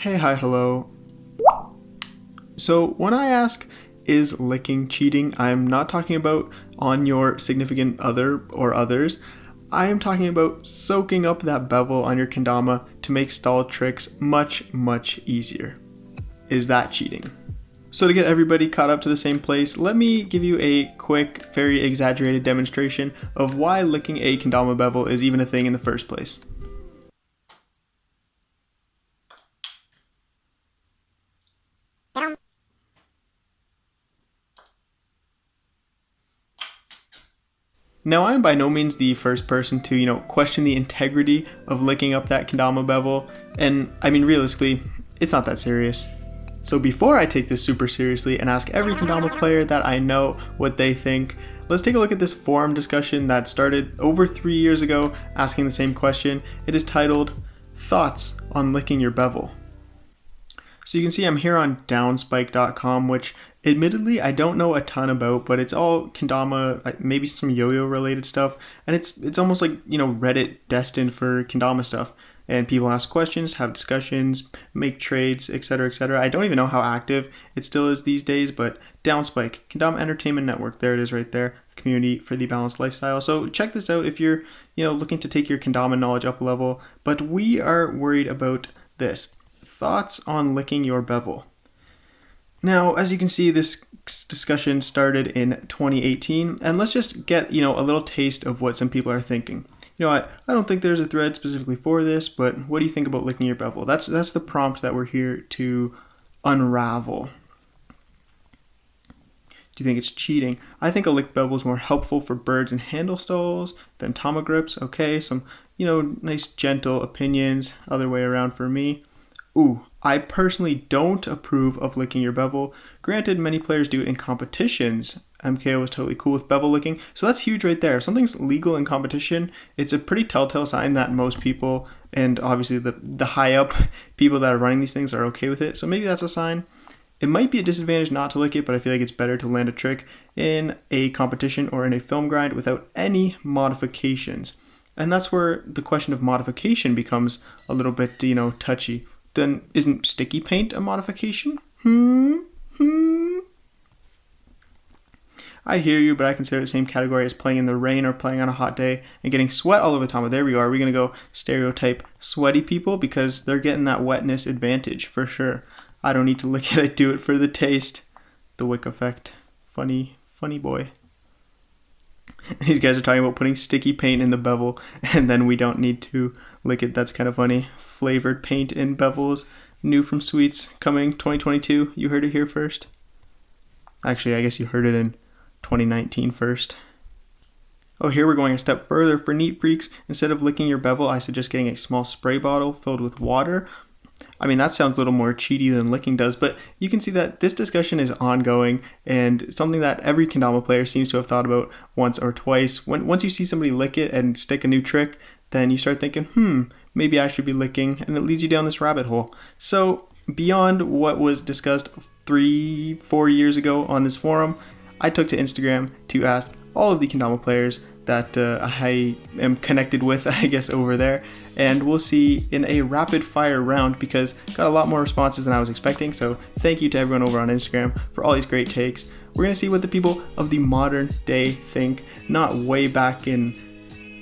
Hey, hi, hello. So when I ask, is licking cheating, I'm not talking about on your significant other or others. I am talking about soaking up that bevel on your kendama to make stall tricks much, much easier. Is that cheating? So to get everybody caught up to the same place, let me give you a quick, very exaggerated demonstration of why licking a kendama bevel is even a thing in the first place. Now, I am by no means the first person to, question the integrity of licking up that kendama bevel, and I mean, realistically, it's not that serious. So before I take this super seriously and ask every kendama player that I know what they think, let's take a look at this forum discussion that started over 3 years ago asking the same question. It is titled, Thoughts on Licking Your Bevel. So you can see I'm here on downspike.com, which admittedly I don't know a ton about, but it's all kendama, maybe some yo-yo related stuff, and it's almost like, Reddit destined for kendama stuff. And people ask questions, have discussions, make trades, etc., etc. I don't even know how active it still is these days, but Downspike, Kendama Entertainment Network, there it is right there, community for the balanced lifestyle. So check this out if you're, looking to take your kendama knowledge up a level. But we are worried about this. Thoughts on licking your bevel. Now, as you can see, this discussion started in 2018, and let's just get, a little taste of what some people are thinking. I don't think there's a thread specifically for this, but what do you think about licking your bevel? That's the prompt that we're here to unravel. Do you think it's cheating? I think a lick bevel is more helpful for birds and handle stalls than tama grips. Okay, some, nice gentle opinions, other way around for me. Ooh, I personally don't approve of licking your bevel. Granted, many players do it in competitions. MKO is totally cool with bevel licking, so that's huge right there. If something's legal in competition, it's a pretty telltale sign that most people, and obviously the high up people that are running these things, are okay with it, so maybe that's a sign. It might be a disadvantage not to lick it, but I feel like it's better to land a trick in a competition or in a film grind without any modifications. And that's where the question of modification becomes a little bit, touchy. Then isn't sticky paint a modification? I hear you, but I consider it the same category as playing in the rain or playing on a hot day and getting sweat all over the tama. There we are. We're going to go stereotype sweaty people because they're getting that wetness advantage for sure. I don't need to lick it. I do it for the taste. The wick effect. Funny boy. These guys are talking about putting sticky paint in the bevel and then we don't need to lick it. That's kind of funny. Flavored paint in bevels. New from Sweets. Coming 2022. You heard it here first. Actually, I guess you heard it in 2019 first. Oh, here we're going a step further. For neat freaks, instead of licking your bevel, I suggest getting a small spray bottle filled with water. I mean, that sounds a little more cheaty than licking does, but you can see that this discussion is ongoing and something that every kendama player seems to have thought about once or twice. Once you see somebody lick it and stick a new trick, then you start thinking, maybe I should be licking, and it leads you down this rabbit hole. So beyond what was discussed 3-4 years ago on this forum, I took to Instagram to ask all of the kendama players that I am connected with, I guess, over there. And we'll see in a rapid fire round because got a lot more responses than I was expecting. So thank you to everyone over on Instagram for all these great takes. We're going to see what the people of the modern day think, not way back in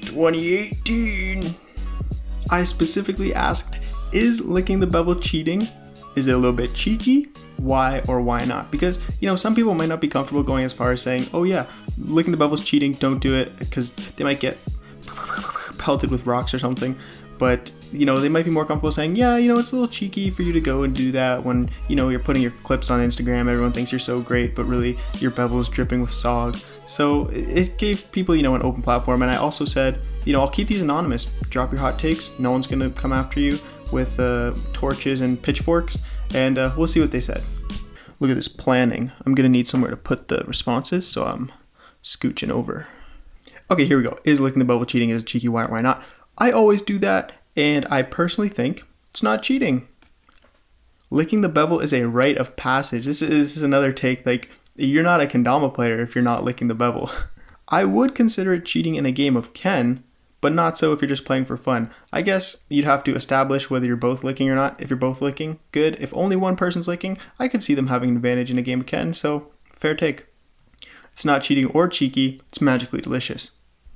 2018. I specifically asked, is licking the bevel cheating? Is it a little bit cheeky? Why or why not? Because, some people might not be comfortable going as far as saying, oh yeah, licking the bevel's cheating, don't do it, because they might get pelted with rocks or something. But, they might be more comfortable saying, yeah, it's a little cheeky for you to go and do that when, you're putting your clips on Instagram, everyone thinks you're so great, but really your bevel is dripping with sog. So it gave people, an open platform. And I also said, I'll keep these anonymous. Drop your hot takes. No one's going to come after you with torches and pitchforks. And we'll see what they said. Look at this planning. I'm going to need somewhere to put the responses, so I'm scooching over. Okay, here we go. Is licking the bevel cheating? Is it cheeky? Why or why not? I always do that, and I personally think it's not cheating. Licking the bevel is a rite of passage. This is another take. Like, you're not a kendama player if you're not licking the bevel. I would consider it cheating in a game of Ken, but not so if you're just playing for fun. I guess you'd have to establish whether you're both licking or not. If you're both licking, good. If only one person's licking, I could see them having an advantage in a game of Ken, so fair take. It's not cheating or cheeky, it's magically delicious.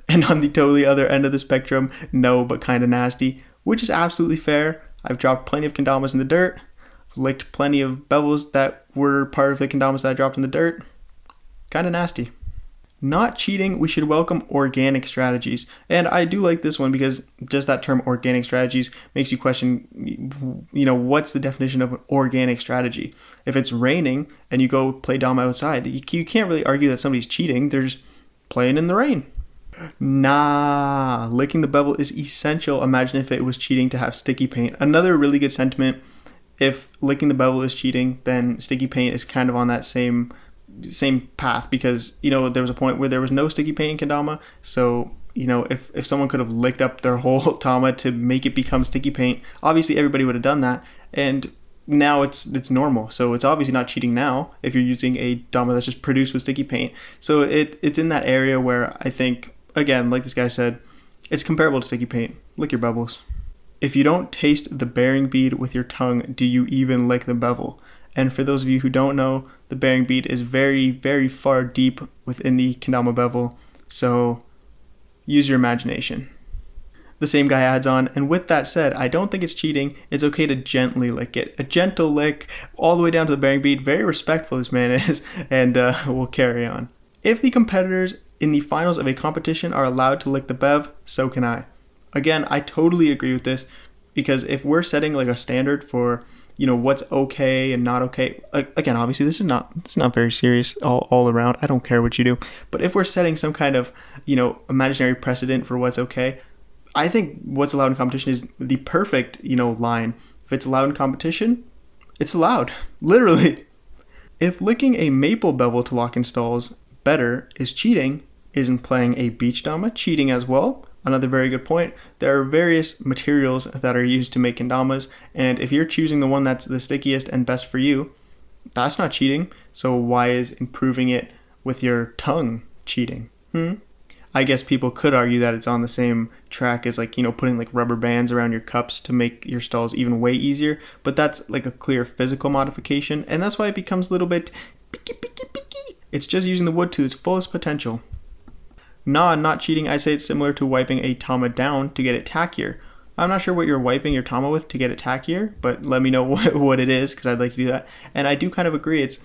And on the totally other end of the spectrum, no, but kind of nasty, which is absolutely fair. I've dropped plenty of kendamas in the dirt, licked plenty of bevels that were part of the kendamas that I dropped in the dirt. Kind of nasty. Not cheating, we should welcome organic strategies. And I do like this one because just that term organic strategies makes you question, what's the definition of an organic strategy? If it's raining and you go play Dama outside, you can't really argue that somebody's cheating. They're just playing in the rain. Nah, licking the bevel is essential. Imagine if it was cheating to have sticky paint. Another really good sentiment, if licking the bevel is cheating, then sticky paint is kind of on that same path, because there was a point where there was no sticky paint in kendama, so if someone could have licked up their whole tama to make it become sticky paint, obviously everybody would have done that, and now it's normal, so it's obviously not cheating now if you're using a dama that's just produced with sticky paint. So it's in that area where I think, again, like this guy said, it's comparable to sticky paint. Lick your bevels. If you don't taste the bearing bead with your tongue, do you even lick the bevel? And for those of you who don't know, the bearing bead is very, very far deep within the kendama bevel, so use your imagination. The same guy adds on, and with that said, I don't think it's cheating. It's okay to gently lick it. A gentle lick all the way down to the bearing bead. Very respectful this man is, and we'll carry on. If the competitors in the finals of a competition are allowed to lick the bev, so can I. Again, I totally agree with this, because if we're setting like a standard for what's okay and not okay. Again, obviously this is not very serious all around. I don't care what you do. But if we're setting some kind of, imaginary precedent for what's okay, I think what's allowed in competition is the perfect, line. If it's allowed in competition, it's allowed. Literally. If licking a maple bevel to lock in stalls better is cheating, isn't playing a beach dama cheating as well? Another very good point. There are various materials that are used to make kendamas, and if you're choosing the one that's the stickiest and best for you, that's not cheating. So why is improving it with your tongue cheating? I guess people could argue that it's on the same track as putting like rubber bands around your cups to make your stalls even way easier, but that's like a clear physical modification, and that's why it becomes a little bit picky. It's just using the wood to its fullest potential. Nah, not cheating. I say it's similar to wiping a tama down to get it tackier. I'm not sure what you're wiping your tama with to get it tackier, but let me know what it is, because I'd like to do that. And I do kind of agree. It's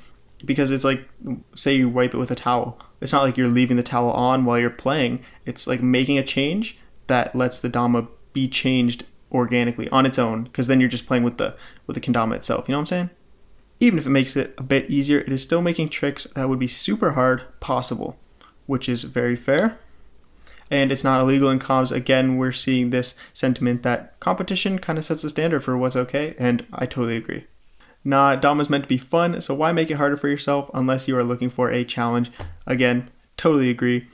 because it's like, say you wipe it with a towel. It's not like you're leaving the towel on while you're playing. It's like making a change that lets the dama be changed organically on its own, because then you're just playing with the kendama itself. You know what I'm saying? Even if it makes it a bit easier, it is still making tricks that would be super hard possible, which is very fair. And it's not illegal in comms. Again, we're seeing this sentiment that competition kind of sets the standard for what's okay, and I totally agree. Nah, Dama's meant to be fun, so why make it harder for yourself unless you are looking for a challenge? Again, totally agree.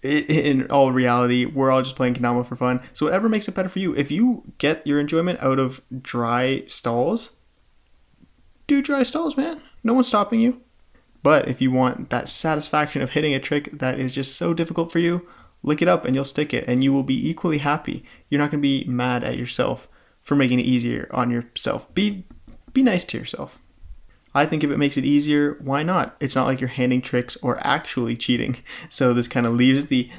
In all reality, we're all just playing kendama for fun, so whatever makes it better for you. If you get your enjoyment out of dry stalls, do dry stalls, man. No one's stopping you. But if you want that satisfaction of hitting a trick that is just so difficult for you, lick it up and you'll stick it, and you will be equally happy. You're not going to be mad at yourself for making it easier on yourself. Be nice to yourself. I think if it makes it easier, why not? It's not like you're handing tricks or actually cheating. So this kind of leaves the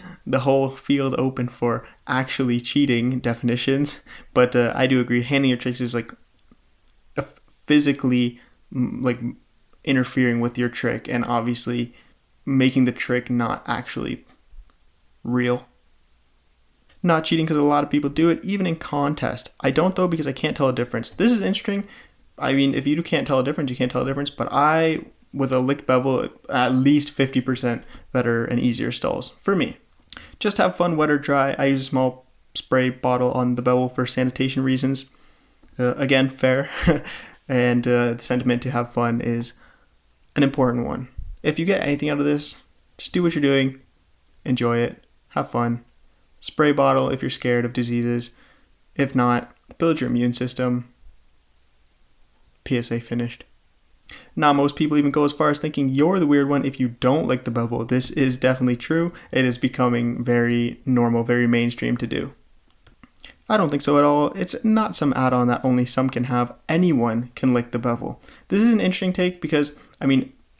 whole field open for actually cheating definitions. But I do agree, handing your tricks is like physically like interfering with your trick, and obviously making the trick not actually real. Not cheating because a lot of people do it, even in contest. I don't though, because I can't tell a difference. This is interesting. I mean, if you can't tell a difference, you can't tell a difference, but I, with a licked bevel, at least 50% better and easier stalls for me. Just have fun, wet or dry. I use a small spray bottle on the bevel for sanitation reasons. Again, fair. And the sentiment to have fun is an important one. If you get anything out of this, just do what you're doing, enjoy it, have fun. Spray bottle if you're scared of diseases. If not, build your immune system. PSA finished. Not most people even go as far as thinking you're the weird one if you don't lick the bevel. This is definitely true. It is becoming very normal, very mainstream to do. I don't think so at all. It's not some add-on that only some can have. Anyone can lick the bevel. This is an interesting take because,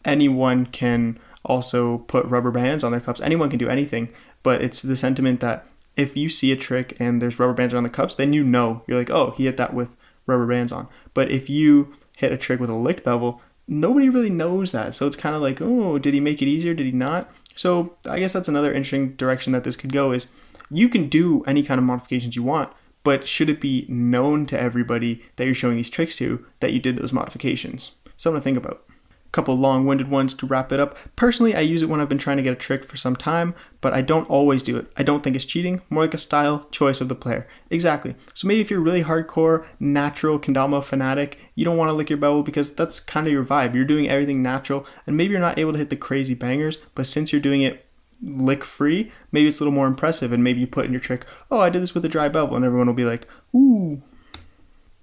anyone can also put rubber bands on their cups. Anyone can do anything, but it's the sentiment that if you see a trick and there's rubber bands on the cups, then you know. You're like, oh, he hit that with rubber bands on. But if you hit a trick with a licked bevel, nobody really knows that. So it's kind of like, oh, did he make it easier? Did he not? So I guess that's another interesting direction that this could go is you can do any kind of modifications you want, but should it be known to everybody that you're showing these tricks to that you did those modifications? Something to think about. Couple long-winded ones to wrap it up. Personally, I use it when I've been trying to get a trick for some time, but I don't always do it. I don't think it's cheating, more like a style choice of the player. Exactly. So maybe if you're really hardcore, natural kendama fanatic, you don't want to lick your bevel because that's kind of your vibe. You're doing everything natural, and maybe you're not able to hit the crazy bangers, but since you're doing it lick free, maybe it's a little more impressive, and maybe you put in your trick, oh, I did this with a dry bevel, and everyone will be like, ooh.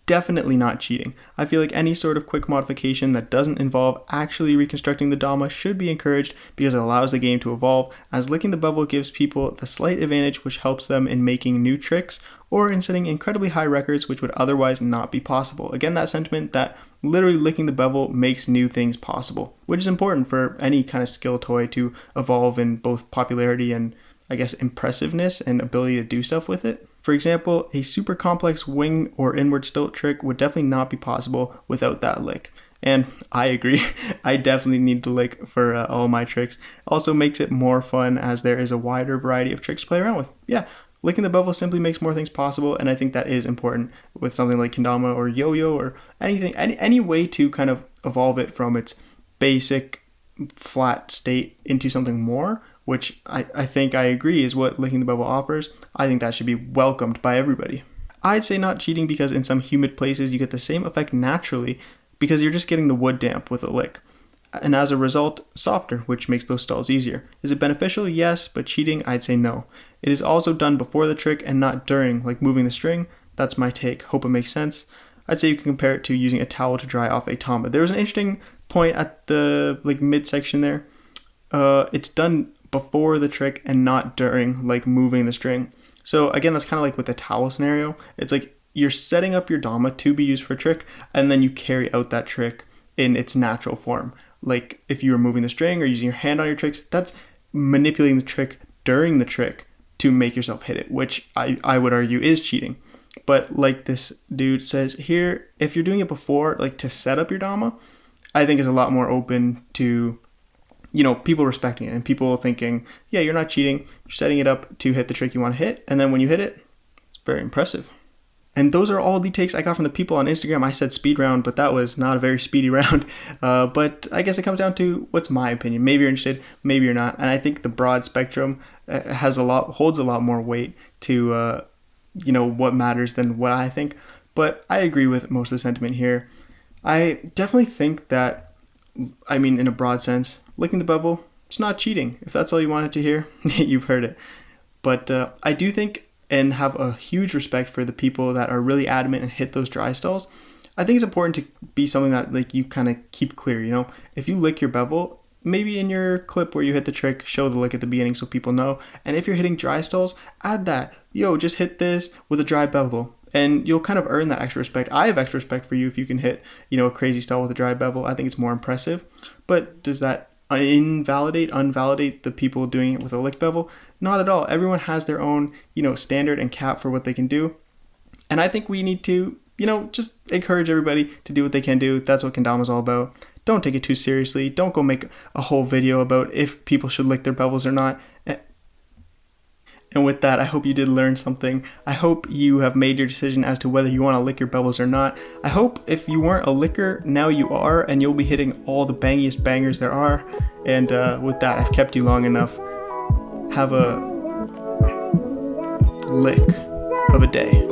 Definitely not cheating. I feel like any sort of quick modification that doesn't involve actually reconstructing the dama should be encouraged because it allows the game to evolve, as licking the bevel gives people the slight advantage which helps them in making new tricks or in setting incredibly high records which would otherwise not be possible. Again, that sentiment that literally licking the bevel makes new things possible, which is important for any kind of skill toy to evolve in both popularity and, I guess, impressiveness and ability to do stuff with it. For example, a super complex wing or inward stilt trick would definitely not be possible without that lick. And I agree, I definitely need to lick for all my tricks. Also makes it more fun as there is a wider variety of tricks to play around with. Yeah, licking the bevel simply makes more things possible, and I think that is important with something like kendama or yo-yo or anything, any way to kind of evolve it from its basic flat state into something more, which I think I agree is what licking the bevel offers. I think that should be welcomed by everybody. I'd say not cheating because in some humid places you get the same effect naturally because you're just getting the wood damp with a lick. And as a result, softer, which makes those stalls easier. Is it beneficial? Yes, but cheating? I'd say no. It is also done before the trick and not during, like moving the string. That's my take. Hope it makes sense. I'd say you can compare it to using a towel to dry off a tamba. There was an interesting point at the midsection there. It's done before the trick and not during, like moving the string. So again, that's kind of like with the towel scenario. It's like you're setting up your dama to be used for a trick, and then you carry out that trick in its natural form. Like if you were moving the string or using your hand on your tricks, that's manipulating the trick during the trick to make yourself hit it, which I would argue is cheating. But like this dude says here, if you're doing it before, like to set up your dama, I think is a lot more open to, people respecting it and people thinking, yeah, you're not cheating. You're setting it up to hit the trick you want to hit. And then when you hit it, it's very impressive. And those are all the takes I got from the people on Instagram. I said speed round, but that was not a very speedy round. But I guess it comes down to what's my opinion. Maybe you're interested, maybe you're not. And I think the broad spectrum holds a lot more weight to, what matters than what I think. But I agree with most of the sentiment here. I definitely think that, in a broad sense, licking the bevel, it's not cheating. If that's all you wanted to hear, you've heard it. But I do think and have a huge respect for the people that are really adamant and hit those dry stalls. I think it's important to be something that like you kind of keep clear, If you lick your bevel, maybe in your clip where you hit the trick, show the lick at the beginning so people know. And if you're hitting dry stalls, add that. Just hit this with a dry bevel. And you'll kind of earn that extra respect. I have extra respect for you if you can hit, a crazy stall with a dry bevel. I think it's more impressive. But does that unvalidate the people doing it with a lick bevel? Not at all. Everyone has their own, standard and cap for what they can do. And I think we need to, just encourage everybody to do what they can do. That's what kendama is all about. Don't take it too seriously. Don't go make a whole video about if people should lick their bevels or not. And with that, I hope you did learn something. I hope you have made your decision as to whether you want to lick your bevels or not. I hope if you weren't a licker, now you are, and you'll be hitting all the bangiest bangers there are. And with that, I've kept you long enough. Have a lick of a day.